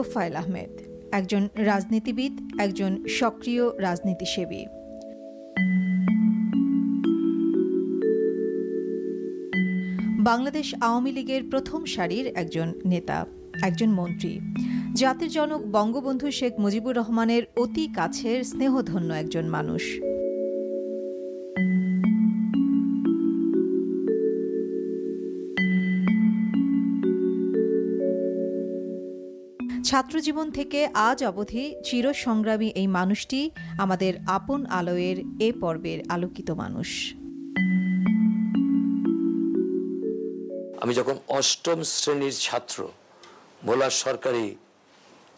তোফায়েল আহমেদ একজন রাজনীতিবিদ, একজন সক্রিয় রাজনীতিসেবী। বাংলাদেশ আওয়ামী লীগের প্রথম সারির একজন নেতা, একজন মন্ত্রী, জাতির জনক বঙ্গবন্ধু শেখ মুজিবুর রহমানের অতি কাছের স্নেহধন্য একজন মানুষ। ছাত্রজীবন থেকে আজ অবধি চিরসংগ্রামী এই মানুষটি আমাদের আপন আলোয়ের এ পর্বের আলোকিত মানুষ। আমি যখন অষ্টম শ্রেণীর ছাত্র ভোলা সরকারি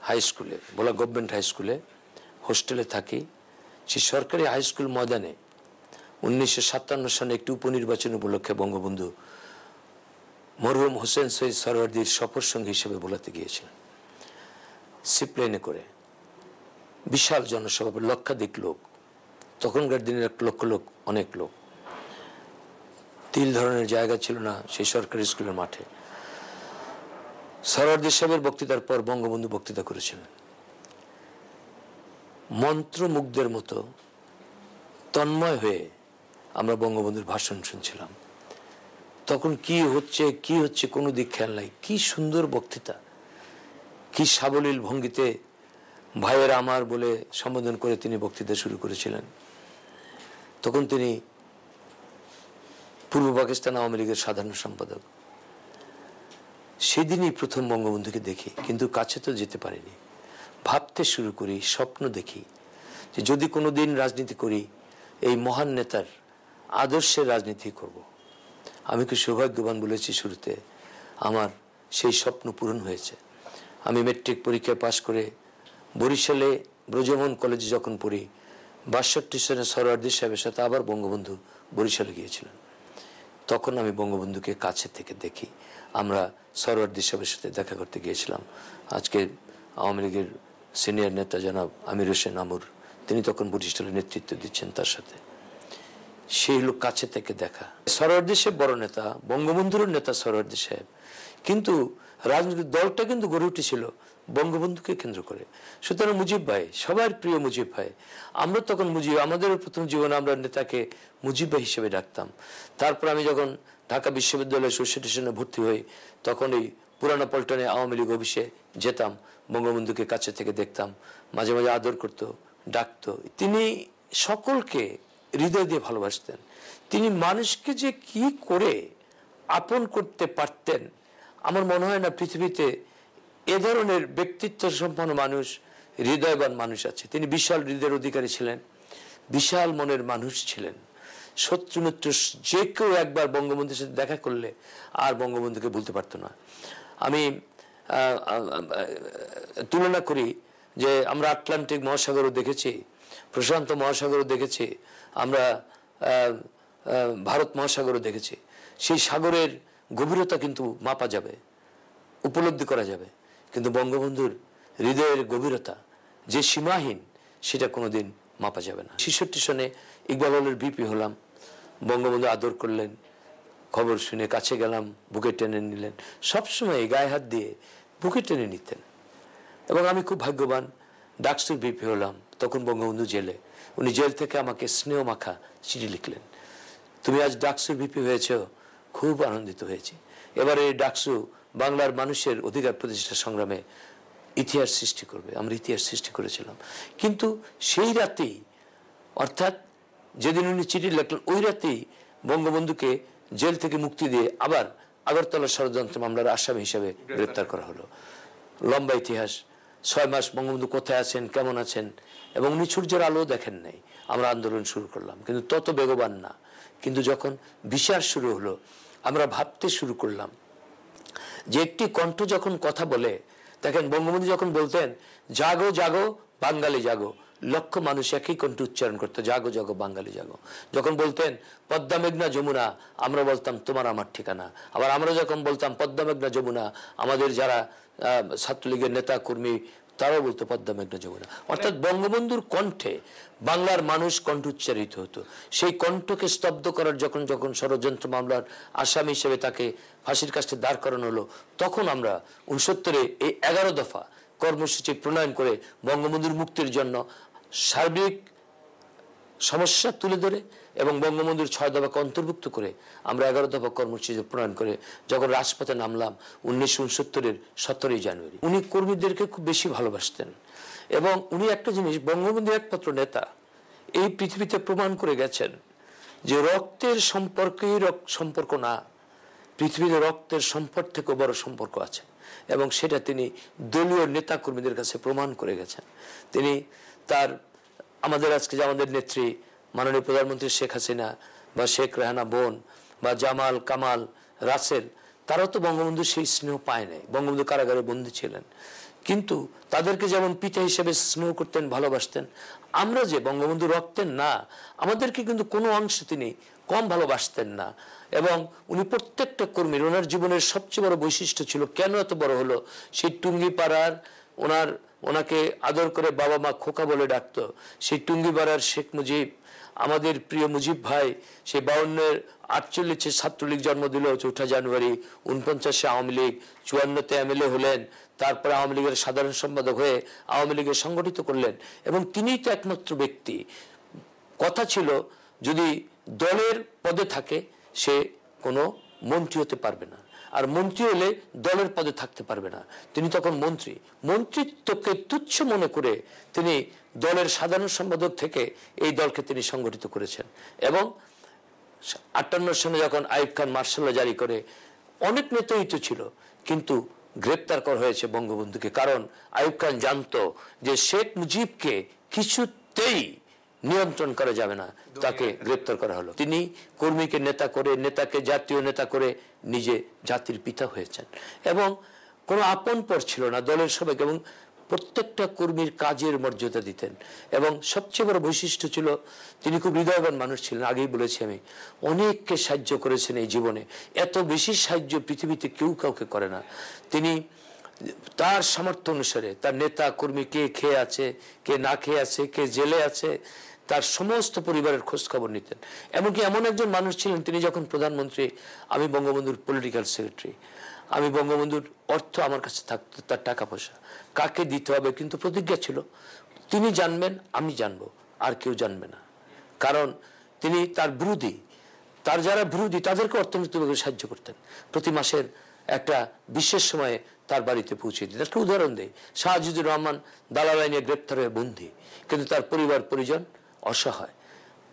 হাই স্কুলে, ভোলা গভর্নমেন্ট হাই স্কুলে হোস্টেলে থাকি, সেই সরকারি হাই স্কুল ময়দানে 1957 সালে একটি উপনির্বাচন উপলক্ষে বঙ্গবন্ধু মরহুম হোসেন সৈয়দ সরওয়ার্দীর সফর সঙ্গী হিসেবে ভোলাতে গিয়েছিলেন সিপ্লেনে করে। বিশাল জনসভা, লক্ষাধিক লোক, তখনকার দিনের 1 লক্ষ লোক অনেক লোক। তিল ধরনের জায়গা ছিল না সেই সরকারি স্কুলের মাঠে। সরওয়ার্দী সাহেবের বক্তৃতার পর বঙ্গবন্ধু বক্তৃতা করেছিলেন। মন্ত্রমুগ্ধের মতো তন্ময় হয়ে আমরা বঙ্গবন্ধুর ভাষণ শুনছিলাম। তখন কি হচ্ছে কোনো দিক খেয়াল নাই। কি সুন্দর বক্তৃতা, কি সাবলীল ভঙ্গিতে ভাইয়েরা আমার বলে সম্বোধন করে তিনি বক্তৃতা শুরু করেছিলেন। তখন তিনি পূর্ব পাকিস্তান আওয়ামী লীগের সাধারণ সম্পাদক। সেদিনই প্রথম বঙ্গবন্ধুকে দেখি, কিন্তু কাছে তো যেতে পারিনি। ভাবতে শুরু করি, স্বপ্ন দেখি যে যদি কোনো দিন রাজনীতি করি, এই মহান নেতার আদর্শের রাজনীতি করব। আমি কি সৌভাগ্যবান বলেছি শুরুতে, আমার সেই স্বপ্ন পূরণ হয়েছে। আমি মেট্রিক পরীক্ষায় পাশ করে বরিশালে ব্রজমোহন কলেজে যখন পড়ি, 62 সালে সরওয়ার্দী সাহেবের সাথে আবার বঙ্গবন্ধু বরিশালে গিয়েছিলেন। তখন আমি বঙ্গবন্ধুকে কাছে থেকে দেখি। আমরা সরওয়ার্দী সাহেবের সাথে দেখা করতে গিয়েছিলাম। আজকে আওয়ামী লীগের সিনিয়র নেতা জনাব আমির হোসেন আমর, তিনি তখন বরিশালের নেতৃত্ব দিচ্ছেন তার সাথে। সেই লোক কাছে থেকে দেখা। সরওয়ার্দী সাহেব বড় নেতা, বঙ্গবন্ধুর নেতা সরওয়ার্দী সাহেব, কিন্তু রাজনৈতিক দলটা কিন্তু গড়ে উঠেছিল বঙ্গবন্ধুকে কেন্দ্র করে। সুতরাং মুজিব ভাই, সবার প্রিয় মুজিব ভাই। আমরা তখন আমাদের প্রথম জীবনে আমরা নেতাকে মুজিব ভাই হিসেবে ডাকতাম। তারপর আমি যখন ঢাকা বিশ্ববিদ্যালয়ে 64 সনে ভর্তি হই, তখন এই পুরানো পল্টনে আওয়ামী লীগ অফিসে যেতাম, বঙ্গবন্ধুকে কাছে থেকে দেখতাম, মাঝে মাঝে আদর করতো, ডাকতো। তিনি সকলকে হৃদয় দিয়ে ভালোবাসতেন। তিনি মানুষকে যে কি করে আপন করতে পারতেন, আমার মনে হয় না পৃথিবীতে এ ধরনের ব্যক্তিত্ব সম্পন্ন মানুষ, হৃদয়বান মানুষ আছে। তিনি বিশাল হৃদয়ের অধিকারী ছিলেন, বিশাল মনের মানুষ ছিলেন। শত্রু মিত্র যে কেউ একবার বঙ্গবন্ধুর সাথে দেখা করলে আর বঙ্গবন্ধুকে ভুলতে পারতো না। আমি তুলনা করি যে আমরা আটলান্টিক মহাসাগরও দেখেছি, প্রশান্ত মহাসাগরও দেখেছি, আমরা ভারত মহাসাগরও দেখেছি। সেই সাগরের গভীরতা কিন্তু মাপা যাবে, উপলব্ধি করা যাবে, কিন্তু বঙ্গবন্ধুর হৃদয়ের গভীরতা যে সীমাহীন, সেটা কোনোদিন মাপা যাবে না। 66 সনে ইকবাল হলের বিপি হলাম, বঙ্গবন্ধু আদর করলেন, খবর শুনে কাছে গেলাম, বুকে টেনে নিলেন, সবসময় গায়ে হাত দিয়ে বুকে টেনে নিতেন। এবং আমি খুব ভাগ্যবান, ডাকসুর বিপি হলাম, তখন বঙ্গবন্ধু জেলে। উনি জেল থেকে আমাকে স্নেহ মাখা চিঠি লিখলেন, তুমি আজ ডাকসুর বিপি হয়েছ, খুব আনন্দিত হয়েছি। এবারে ডাকসু বাংলার মানুষের অধিকার প্রতিষ্ঠা সংগ্রামে ইতিহাস সৃষ্টি করবে। আমরা ইতিহাস সৃষ্টি করেছিলাম। কিন্তু সেই রাতেই, অর্থাৎ যেদিন উনি চিঠি লিখলেন, ওই রাতেই বঙ্গবন্ধুকে জেল থেকে মুক্তি দিয়ে আবার আগরতলা ষড়যন্ত্র মামলার আসামি হিসেবে গ্রেপ্তার করা হলো। লম্বা ইতিহাস। 6 মাস বঙ্গবন্ধু কোথায় আছেন, কেমন আছেন, এবং উনি সূর্যের আলো দেখেন নাই। আমরা আন্দোলন শুরু করলাম, কিন্তু তত বেগবান না। কিন্তু যখন বিচার শুরু হলো, আমরা ভাবতে শুরু করলাম যে একটি কণ্ঠ যখন কথা বলে, দেখেন বঙ্গবন্ধু যখন বলতেন জাগো জাগো বাঙালি জাগো, লক্ষ মানুষ একই কণ্ঠে উচ্চারণ করতো, জাগো জাগো বাঙালি জাগো। যখন বলতেন পদ্মা মেঘনা যমুনা, আমরা বলতাম তোমার আমার ঠিকানা। আবার আমরা যখন বলতাম পদ্মা মেঘনা যমুনা, আমাদের যারা ছাত্রলীগের নেতা কর্মী তারাও বলতো পদ্মা মেঘনা যমুনা। অর্থাৎ বঙ্গবন্ধুর কণ্ঠে বাংলার মানুষ কণ্ঠ উচ্চারিত হতো। সেই কণ্ঠকে স্তব্ধ করার যখন যখন ষড়যন্ত্র মামলার আসামি হিসেবে তাকে ফাঁসির কাছে দাঁড় করানো হলো, তখন আমরা 69-এ এই 11 দফা কর্মসূচি প্রণয়ন করে বঙ্গবন্ধুর মুক্তির জন্য সার্বিক সমস্যা তুলে ধরে এবং বঙ্গবন্ধুর 6 দফাকে অন্তর্ভুক্ত করে আমরা 11 দফা কর্মসূচি প্রণয়ন করে যখন রাজপথে নামলাম 1969-এর 17 জানুয়ারি। উনি কর্মীদেরকে খুব বেশি ভালোবাসতেন এবং উনি একটা জিনিস, বঙ্গবন্ধু একমাত্র নেতা এই পৃথিবীতে প্রমাণ করে গেছেন যে রক্তের সম্পর্কই সম্পর্ক না, পৃথিবীতে রক্তের সম্পর্ক থেকে বড় সম্পর্ক আছে এবং সেটা তিনি দলীয় নেতা কর্মীদের কাছে প্রমাণ করে গেছেন। তিনি আমাদের আজকে যে আমাদের নেত্রী মাননীয় প্রধানমন্ত্রী শেখ হাসিনা বা শেখ রেহানা বোন বা জামাল কামাল রাসেল, তারাও তো বঙ্গবন্ধু সেই স্নেহ পায় নাই, বঙ্গবন্ধু কারাগারে বন্দী ছিলেন, কিন্তু তাদেরকে যেমন পিতা হিসেবে স্নেহ করতেন, ভালোবাসতেন, আমরা যে বঙ্গবন্ধু রক্তের না, আমাদেরকে কিন্তু কোনো অংশে তিনি কম ভালোবাসতেন না। এবং উনি প্রত্যেকটা কর্মীর, ওনার জীবনের সবচেয়ে বড় বৈশিষ্ট্য ছিল, কেন এত বড় হলো, সেই টুঙ্গিপাড়ার ওনাকে আদর করে বাবা মা খোকা বলে ডাকতো, সেই টুঙ্গিপাড়ার শেখ মুজিব, আমাদের প্রিয় মুজিব ভাই, সেই 52-এর 48-এ ছাত্রলীগ জন্ম দিল 4 জানুয়ারি, 49-এ আওয়ামী লীগ, 54-তে এমএলএ হলেন, তারপরে আওয়ামী লীগের সাধারণ সম্পাদক হয়ে আওয়ামী লীগের সংগঠিত করলেন এবং তিনিই তো একমাত্র ব্যক্তি, কথা ছিল যদি দলের পদে থাকে সে কোনো মন্ত্রী হতে পারবে না, আর মন্ত্রী হলে দলের পদে থাকতে পারবে না। তিনি তখন মন্ত্রিত্বকে তুচ্ছ মনে করে তিনি দলের সাধারণ সম্পাদক থেকে এই দলকে তিনি সংগঠিত করেছেন। এবং 58 সালে যখন আইয়ুব খান মার্শাল ল জারি করে, অনেক নেতাই তো ছিল কিন্তু গ্রেপ্তার করা হয়েছে বঙ্গবন্ধুকে, কারণ আইয়ুব খান জানতো যে শেখ মুজিবকে কিছুতেই নিয়ন্ত্রণ করা যাবে না, তাকে গ্রেপ্তার করা হলো। তিনি কর্মীকে নেতা করে, নেতাকে জাতীয় নেতা করে নিজে জাতির পিতা হয়েছেন এবং কোনো আপন পর ছিল না দলের সবাইকে, এবং প্রত্যেকটা কর্মীর কাজের মর্যাদা দিতেন। এবং সবচেয়ে বড় বৈশিষ্ট্য ছিল তিনি খুব হৃদয়বান মানুষ ছিলেন, আগেই বলেছি আমি, অনেককে সাহায্য করেছেন এই জীবনে, এত বেশি সাহায্য পৃথিবীতে কেউ কাউকে করে না। তিনি তার সামর্থ্য অনুসারে তার নেতা কর্মী কে খেয়ে আছে, কে না খেয়ে আছে, কে জেলে আছে, তার সমস্ত পরিবারের খোঁজ খবর নিতেন। এমনকি এমন একজন মানুষ ছিলেন, তিনি যখন প্রধানমন্ত্রী, আমি বঙ্গবন্ধুর পলিটিক্যাল সেক্রেটারি, আমি বঙ্গবন্ধুর অর্থ আমার কাছে থাকতো, তার টাকা পয়সা কাকে দিতে হবে, কিন্তু প্রতিজ্ঞা ছিল তিনি জানবেন, আমি জানবো, আর কেউ জানবে না, কারণ তিনি তার বিরোধী, তার যারা বিরোধী তাদেরকে অর্থনৈতিকভাবে সাহায্য করতেন। প্রতি মাসের একটা বিশেষ সময়ে তার বাড়িতে পৌঁছে দিতেন। একটা উদাহরণ দেয়, শাহজিদুর রহমান দালাল আইনে গ্রেপ্তার হয়ে বন্দী, কিন্তু তার পরিবার পরিজন অসহায়।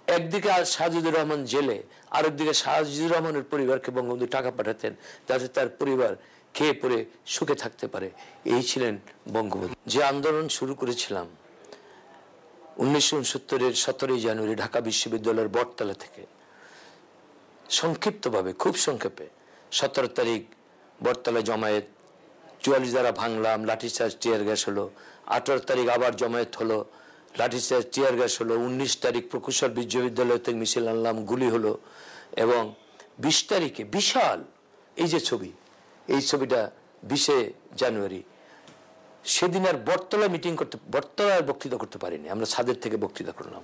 একদিকে শাহজিদুর রহমান জেলে, আরেকদিকে শাহজিদুর রহমানের পরিবারকে বঙ্গবন্ধু টাকা পাঠাতেন যাতে তার পরিবার খেয়ে পরে সুখে থাকতে পারে। এই ছিলেন বঙ্গবন্ধু। যে আন্দোলন শুরু করেছিলাম 1969-এর 17 জানুয়ারি ঢাকা বিশ্ববিদ্যালয়ের বটতলা থেকে, সংক্ষিপ্তভাবে, খুব সংক্ষেপে, 17 তারিখ বটতলা জমায়েত, 44 দ্বারা ভাঙলাম, লাঠিচার্জ টিয়ার গ্যাস হলো, 18 তারিখ আবার জমায়েত হলো, লাঠিচার্জ টিয়ার গ্যাস হলো, 19 তারিখ প্রকৌশল বিশ্ববিদ্যালয় থেকে মিছিল আনলাম, গুলি হলো, এবং 20 তারিখে বিশাল এই যে ছবি, এই ছবিটা 20 জানুয়ারি, সেদিন আর বটতলায় বক্তৃতা করতে পারিনি, আমরা ছাদের থেকে বক্তৃতা করলাম।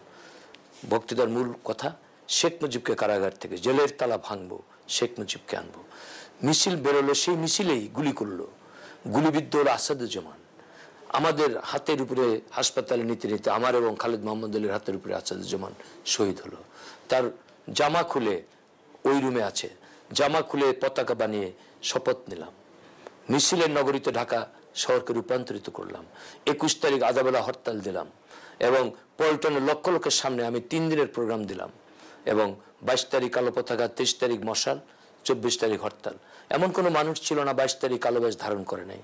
বক্তৃতার মূল কথা, শেখ মুজিবকে কারাগার থেকে, জেলের তালা ভাঙবো, শেখ মুজিবকে আনবো। মিছিল বেরোলো, সেই মিছিলেই গুলি করলো, গুলিবিদ্ধ হলো আসাদুজ্জামান। আমাদের হাতের উপরে হাসপাতালে নিতে নিতে আমার এবং খালেদ মোহাম্মদ আলীর হাতের উপরে আসাদুজ্জামান শহীদ হলো। তার জামা খুলে, ওই রুমে আছে, জামা খুলে পতাকা বানিয়ে শপথ নিলাম, মিছিলের নগরীতে ঢাকা শহরকে রূপান্তরিত করলাম। 21 তারিখ আধাবেলা হরতাল দিলাম এবং পল্টনের লক্ষ লোকের সামনে আমি 3 দিনের প্রোগ্রাম দিলাম, এবং 22 তারিখ কালো পতাকা, 23 তারিখ মশাল, 24 তারিখ হরতাল। এমন কোনো মানুষ ছিল না 22 তারিখ কালো বেশ ধারণ করে নাই,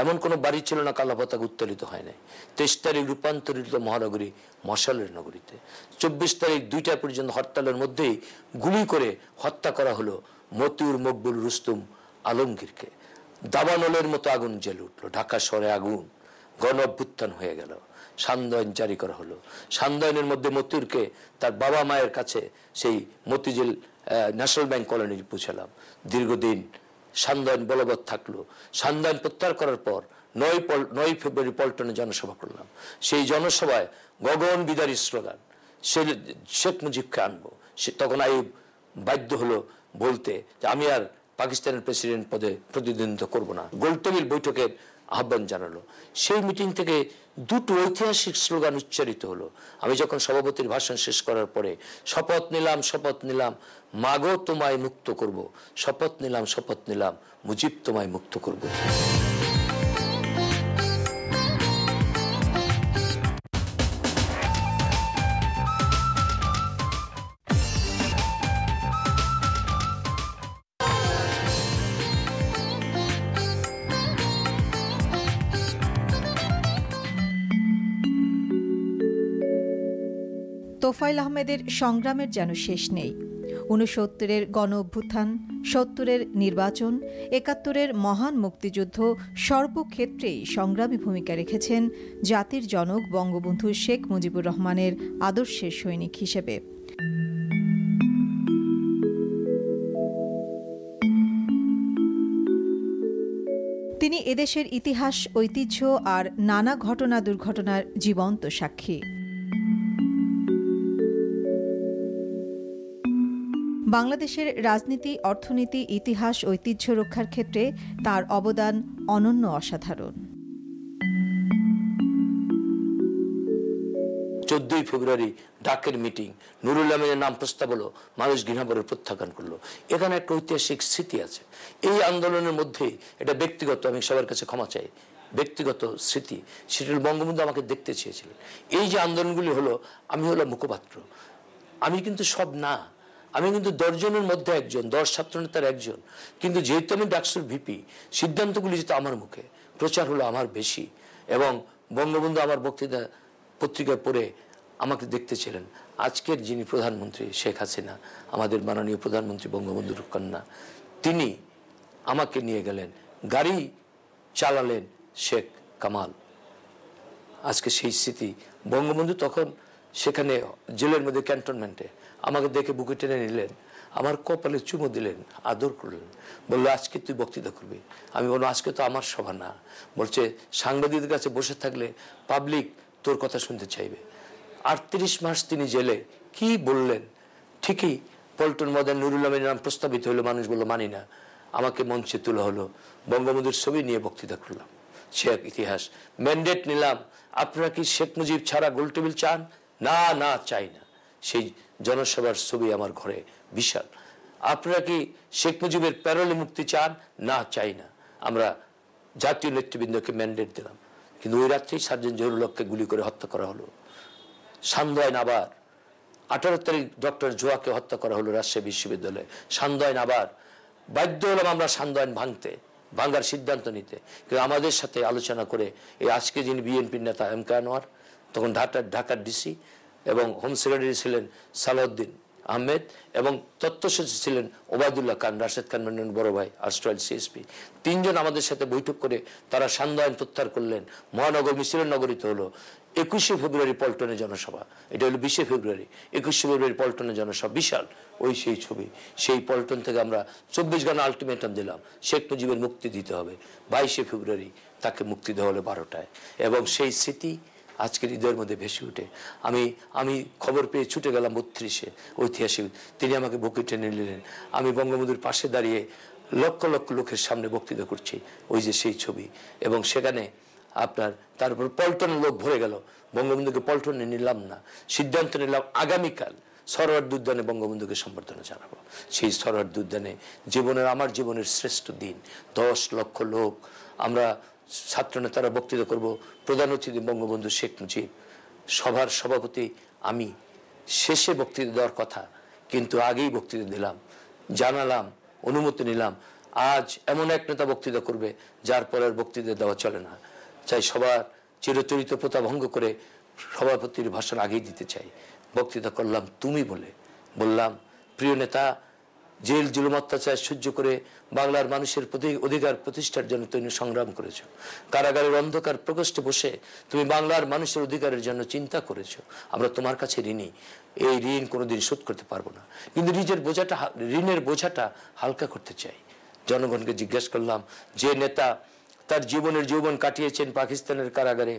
এমন কোনো বাড়ি ছিল না কালো পতাকা উত্তোলিত হয় নাই। 23 তারিখ রূপান্তরিত মহানগরী মশালের নগরীতে। 24 তারিখ 2টা পর্যন্ত হরতালের মধ্যেই গুলি করে হত্যা করা হলো মতিউর মকবুল রুস্তুম আলমগীরকে। দাবানলের মতো আগুন জ্বলে উঠলো ঢাকা শহরে, আগুন, গণ অভ্যুত্থান হয়ে গেল, সান্ধ্য জারি করা হলো। সান্ধ্য মধ্যে মতিউরকে তার বাবা মায়ের কাছে সেই মতিঝিল ন্যাশনাল ব্যাংক কলোনি পৌঁছালাম। দীর্ঘদিন সান্ধ্য বলবৎ থাকলো। সান্ধ্য প্রত্যাহার করার পর 9 ফেব্রুয়ারি পল্টনে জনসভা করলাম। সেই জনসভায় গগন বিদারী স্লোগান, শেখ মুজিবকে আনবো। তখন আইয়ুব বাধ্য হলো বলতে যে আমি আর পাকিস্তানের প্রেসিডেন্ট পদে প্রতিদ্বন্দ্বিতা করব না। গোলটেবিল বৈঠকের আহ্বান জানালো। সেই মিটিং থেকে দুটো ঐতিহাসিক স্লোগান উচ্চারিত হলো। আমি যখন সভাপতির ভাষণ শেষ করার পরে শপথ নিলাম মাগো তোমায় মুক্ত করব, শপথ নিলাম মুজিব তোমায় মুক্ত করব। তোফায়েল আহমেদের সংগ্রামের যেন শেষ নেই। ৬৯-এর গণ অভ্যুত্থান, ৭০-এর নির্বাচন, ৭১-এর মহান মুক্তিযুদ্ধ সর্বক্ষেত্রেই সংগ্রামী ভূমিকা রেখেছেন জাতির জনক বঙ্গবন্ধু শেখ মুজিবুর রহমানের আদর্শের সৈনিক হিসেবে। তিনি এদেশের ইতিহাস, ঐতিহ্য আর নানা ঘটনা দুর্ঘটনার জীবন্ত সাক্ষী। বাংলাদেশের রাজনীতি, অর্থনীতি, ইতিহাস, ঐতিহ্য রক্ষার ক্ষেত্রে তার অবদান অনন্য, অসাধারণ। 14 ফেব্রুয়ারি ডাকের মিটিং, নুরুল আমিনের নাম প্রস্তাব হলো, মানুষ ঘৃণাভরে প্রত্যাখ্যান করলো। এখানে একটা ঐতিহাসিক স্মৃতি আছে। এই আন্দোলনের মধ্যেই এটা ব্যক্তিগত, আমি সবার কাছে ক্ষমা চাই, ব্যক্তিগত স্মৃতি, সেটা বঙ্গবন্ধু আমাকে দেখতে চেয়েছিলেন। এই যে আন্দোলনগুলি হলো, আমি হলাম মুখপাত্র। আমি কিন্তু সব না, আমি কিন্তু 10 জনের মধ্যে একজন, 10 ছাত্রনেতার একজন। কিন্তু যেহেতু আমি ডাকসুর ভিপি, সিদ্ধান্তগুলি যেহেতু আমার মুখে, প্রচার হলো আমার বেশি। এবং বঙ্গবন্ধু আমার বক্তৃতা পত্রিকায় পড়ে আমাকে দেখতে ছিলেন। আজকের যিনি প্রধানমন্ত্রী শেখ হাসিনা, আমাদের মাননীয় প্রধানমন্ত্রী বঙ্গবন্ধুর কন্যা, তিনি আমাকে নিয়ে গেলেন, গাড়ি চালালেন শেখ কামাল। আজকে সেই স্মৃতি। বঙ্গবন্ধু তখন সেখানে জেলের মধ্যে ক্যান্টনমেন্টে আমাকে দেখে বুকে টেনে নিলেন, আমার কপালে চুমো দিলেন, আদর করলেন, বললো আজকে তুই বক্তৃতা করবি। আমি বললাম আজকে তো আমার সভা না। বলছে সাংবাদিকদের কাছে বসে থাকলে পাবলিক তোর কথা শুনতে চাইবে। 38 মাস তিনি জেলে, কি বললেন। ঠিকই পল্টন ময়দান নুরুল আমিনের নাম প্রস্তাবিত হলো, মানুষ বললো মানি না। আমাকে মঞ্চে তোলা হলো, বঙ্গবন্ধুর ছবি নিয়ে বক্তৃতা করলাম। সে এক ইতিহাস। ম্যান্ডেট নিলাম, আপনারা কি শেখ মুজিব ছাড়া গোলটেবিল চান? না, না, চাই না। সেই জনসভার ছবি আমার ঘরে বিশাল। আপনারা কি শেখ মুজিবের প্যারোলে মুক্তি চান? না, চাই না। আমরা জাতীয় নেতৃবৃন্দকে ম্যান্ডেট দিলাম। কিন্তু ওই রাত্রেই সার্জেন্ট জহুরুল হককে গুলি করে হত্যা করা হলো। সান্ধ্য আবার 18 তারিখ ডক্টর জোয়াকে হত্যা করা হলো রাজশাহী বিশ্ববিদ্যালয়ে। সান্ধ্য আবার বাধ্য হলাম আমরা সান্ধ্য আইন ভাঙার সিদ্ধান্ত নিতে। কিন্তু আমাদের সাথে আলোচনা করে এই আজকে যিনি বিএনপির নেতা এম কে আনোয়ার, তখন ঢাকার ডিসি, এবং হোম সেক্রেটারি ছিলেন সালাউদ্দিন আহমেদ, এবং তথ্য সচিব ছিলেন ওবায়দুল্লাহ খান, রাশেদ খান মেনন বড় ভাই, আর্স্ট্রাইল সিএসপি। 3 জন আমাদের সাথে বৈঠক করে তারা সান্ধ্য আইন প্রত্যাহার করলেন। মহানগর মিছিলের নগরীতে হলো। 21শে ফেব্রুয়ারি পল্টনে জনসভা, এটা হলো 20শে ফেব্রুয়ারি, 21শে ফেব্রুয়ারি পল্টনে জনসভা বিশাল। ওই সেই ছবি, সেই পল্টন থেকে আমরা 24 ঘন্টা আলটিমেটাম দিলাম, শেখ মুজিবের মুক্তি দিতে হবে। 22শে ফেব্রুয়ারি তাকে মুক্তি দেওয়া হলো 12টায়। এবং সেই স্মৃতি আজকের হৃদয়ের মধ্যে ভেসে উঠে। আমি খবর পেয়ে ছুটে গেলাম 32-এ, ঐতিহাসিক। তিনি আমাকে বুকে টেনে নিলেন। আমি বঙ্গবন্ধুর পাশে দাঁড়িয়ে লক্ষ লক্ষ লোকের সামনে বক্তৃতা করছি। ওই যে সেই ছবি। এবং সেখানে আপনার তারপর পল্টনের লোক ভরে গেল। বঙ্গবন্ধুকে পল্টনে নিলাম না, সিদ্ধান্ত নিলাম আগামীকাল সরোয়ার্দী উদ্যানে বঙ্গবন্ধুকে সম্বর্ধনা জানাবো। সেই সরোয়ার্দী উদ্যানে আমার জীবনের শ্রেষ্ঠ দিন। 10 লক্ষ লোক, আমরা ছাত্র নেতারা বক্তৃতা করব, প্রধান অতিথি বঙ্গবন্ধু শেখ মুজিব, সভার সভাপতি আমি। শেষে বক্তৃতা দেওয়ার কথা, কিন্তু আগেই বক্তৃতা দিলাম, জানালাম, অনুমতি নিলাম। আজ এমন এক নেতা বক্তৃতা করবে যার পরের বক্তৃতা দেওয়া চলে না। চাই সবার চিরচরিত প্রথা ভঙ্গ করে সভাপতির ভাষণ আগেই দিতে চাই। বক্তৃতা করলাম তুমি বলে, বললাম প্রিয় নেতা, জেল জুলুম অত্যাচার সহ্য করে বাংলার মানুষের অধিকার প্রতিষ্ঠার জন্য তুমি সংগ্রাম করেছো। কারাগারের অন্ধকার প্রকোষ্ঠে বসে তুমি বাংলার মানুষের অধিকারের জন্য চিন্তা করেছো। আমরা তোমার কাছে ঋণী, এই ঋণ কোনোদিন শোধ করতে পারবো না, কিন্তু ঋণের বোঝাটা হালকা করতে চাই। জনগণকে জিজ্ঞেস করলাম, যে নেতা তার জীবনের যৌবন কাটিয়েছেন পাকিস্তানের কারাগারে,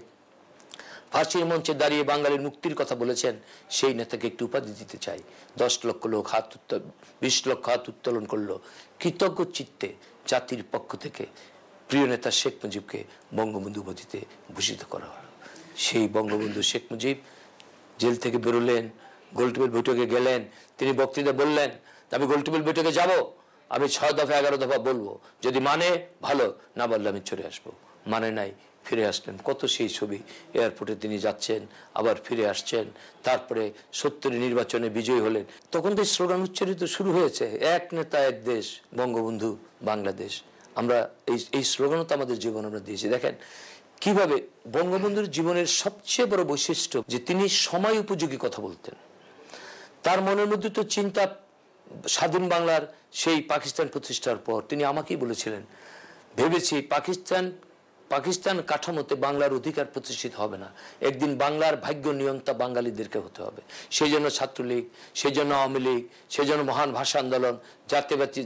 ফাঁসির মঞ্চে দাঁড়িয়ে বাঙালির মুক্তির কথা বলেছেন, সেই নেতাকে একটু উপাধি দিতে চাই। 10 লক্ষ লোক 20 লক্ষ হাত উত্তোলন করলো। কৃতজ্ঞ চিত্তে জাতির পক্ষ থেকে প্রিয় নেতা শেখ মুজিবকে বঙ্গবন্ধু উপাধিতে ভূষিত করা হলো। সেই বঙ্গবন্ধু শেখ মুজিব জেল থেকে বেরোলেন, গোলটেবিল বৈঠকে গেলেন, তিনি বক্তৃতা বললেন, আমি গোলটেবিল বৈঠকে যাব, আমি 6 দফা 11 দফা বলবো, যদি মানে ভালো, না বললে আমি চলে আসবো। মানে নাই, ফিরে আসলেন। কত সেই ছবি, এয়ারপোর্টে তিনি যাচ্ছেন, আবার ফিরে আসছেন, তারপরে 70 নির্বাচনে বিজয়ী হলেন। তখন তো স্লোগান উচ্চারিত শুরু হয়েছে, এক নেতা এক দেশ, বঙ্গবন্ধু বাংলাদেশ। আমরা এই স্লোগানও তো আমাদের জীবন আমরা দিয়েছি। দেখেন কিভাবে বঙ্গবন্ধুর জীবনের সবচেয়ে বড় বৈশিষ্ট্য যে তিনি সময় উপযোগী কথা বলতেন। তার মনের মধ্যে তো চিন্তা, স্বাধীন বাংলার সেই পাকিস্তান প্রতিষ্ঠার পর তিনি আমাকেই বলেছিলেন, ভেবেছি পাকিস্তান কাঠামোতে বাংলার অধিকার প্রতিষ্ঠিত হবে না, একদিন বাংলার ভাগ্য নিয়ন্তা বাঙালিদেরকে হতে হবে। সেই জন্য ছাত্রলীগ, সেই জন্য আওয়ামী লীগ, সেই জন্য মহান ভাষা আন্দোলন,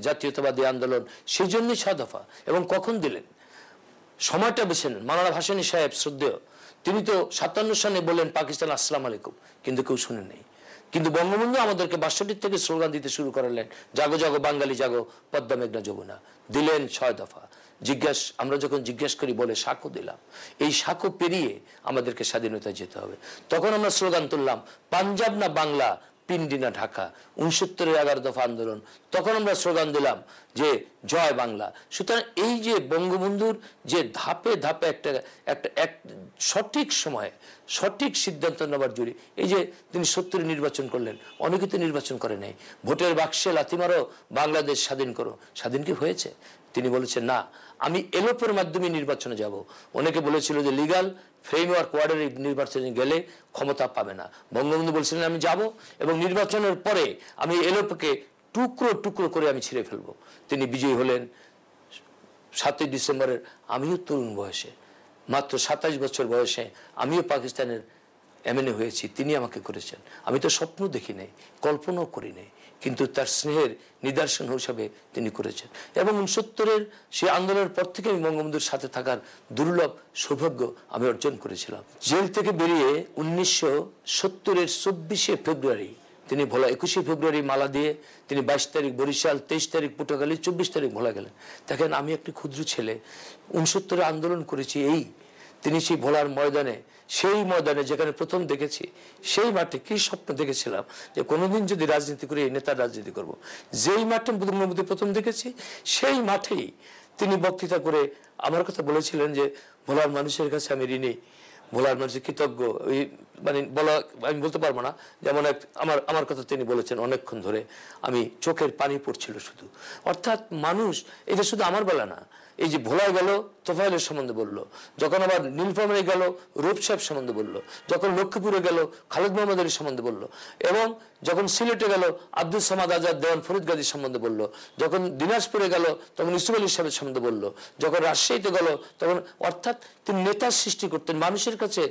জাতীয়তাবাদী আন্দোলন, সেই জন্যই 6 দফা। এবং কখন দিলেন, সময়টা বেছে নেন। মাওলানা ভাসানী সাহেব শ্রদ্ধেয়, তিনি তো 57 সালে বললেন পাকিস্তান আসসালাম আলাইকুম, কিন্তু কেউ শুনে নেই। কিন্তু বঙ্গবন্ধু আমাদেরকে 62 থেকে স্লোগান দিতে শুরু করলেন, জাগো জাগো বাঙালি জাগো, পদ্মা মেঘনা যমুনা। দিলেন 6 দফা। আমরা যখন জিজ্ঞেস করি বলে সাঁকো দিলাম। এই সাঁকো পেরিয়ে আমাদেরকে স্বাধীনতা যেতে হবে। তখন আমরা স্লোগান তুললাম, পাঞ্জাব না বাংলা, পিন্ডি না ঢাকা, 69 11 দফা আন্দোলন। তখন আমরা স্লোগান দিলাম যে জয় বাংলা। সুতরাং এই যে বঙ্গবন্ধুর যে ধাপে ধাপে একটা সঠিক সময়ে সঠিক সিদ্ধান্ত নেওয়ার জুড়ি, এই যে তিনি 70 নির্বাচন করলেন, অনেকে তো নির্বাচন করে নাই। ভোটের বাক্সে লাথি মারো, বাংলাদেশ স্বাধীন করো। স্বাধীন কি হয়েছে? তিনি বলেছেন না, আমি এলোপের মাধ্যমে নির্বাচনে যাব। অনেকে বলেছিল যে লিগাল ফ্রেমওয়ার্ক ওয়ার্ডের নির্বাচনে গেলে ক্ষমতা পাবে না। বঙ্গবন্ধু বলছিলেন আমি যাব এবং নির্বাচনের পরে আমি এলোপকে টুকরো টুকরো করে আমি ছিঁড়ে ফেলবো। তিনি বিজয়ী হলেন 7ই ডিসেম্বরের। আমিও তরুণ বয়সে, মাত্র 27 বছর বয়সে আমিও পাকিস্তানের এমএনএ হয়েছি, তিনি আমাকে করেছেন। আমি তো স্বপ্ন দেখি নাই, কল্পনাও করি নাই, কিন্তু তার স্নেহের নিদর্শন হিসাবে তিনি করেছেন। এবং 69-এর সেই আন্দোলনের পর থেকে আমি বঙ্গবন্ধুর সাথে থাকার দুর্লভ সৌভাগ্য আমি অর্জন করেছিলাম। জেল থেকে বেরিয়ে 1970-এর 24শে ফেব্রুয়ারি তিনি ভোলা, 21শে ফেব্রুয়ারি মালা দিয়ে তিনি 22 তারিখ বরিশাল, 23 তারিখ পটুয়াখালী, 24 তারিখ ভোলা গেলেন। দেখেন আমি একটি ক্ষুদ্র ছেলে, 69-এ আন্দোলন করেছি। তিনি সেই ভোলার ময়দানে, সেই ময়দানে যেখানে প্রথম দেখেছি, সেই মাঠে কি স্বপ্ন দেখেছিলাম যে কোনোদিন যদি রাজনীতি করে এই নেতার রাজনীতি করব। যেই মাঠে বঙ্গবন্ধু প্রথম দেখেছি, সেই মাঠেই তিনি বক্তৃতা করে আমার কথা বলেছিলেন যে ভোলার মানুষের কাছে আমি ঋণী, ভোলার মানুষের কৃতজ্ঞ। মানে বলা আমি বলতে পারবো না, যেমন আমার কথা তিনি বলেছেন অনেকক্ষণ ধরে, আমি চোখের পানি পড়ছিল শুধু। অর্থাৎ মানুষ, এটা শুধু আমার বেলা না, এই যে ভোলায় গেল তোফায়েলের সম্বন্ধে বললো, যখন আবার নীলফামারী গেল রূপ সাহেব সম্বন্ধে বললো, যখন লক্ষ্মীপুরে গেল খালেদ মোহাম্মদ আলীর সম্বন্ধে বললো, এবং যখন সিলেটে গেল আব্দুল সামাদ আজাদ দেওয়ান ফরিদ গাজীর সম্বন্ধে বললো, যখন দিনাজপুরে গেল তখন ইউসুফ আলী সাহেবের সম্বন্ধে বললো, যখন রাজশাহীতে গেল তখন, অর্থাৎ তিনি নেতার সৃষ্টি করতেন মানুষের কাছে।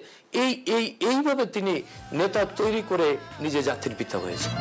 এইভাবে তিনি নেতা তৈরি করে নিজে জাতির পিতা হয়েছেন।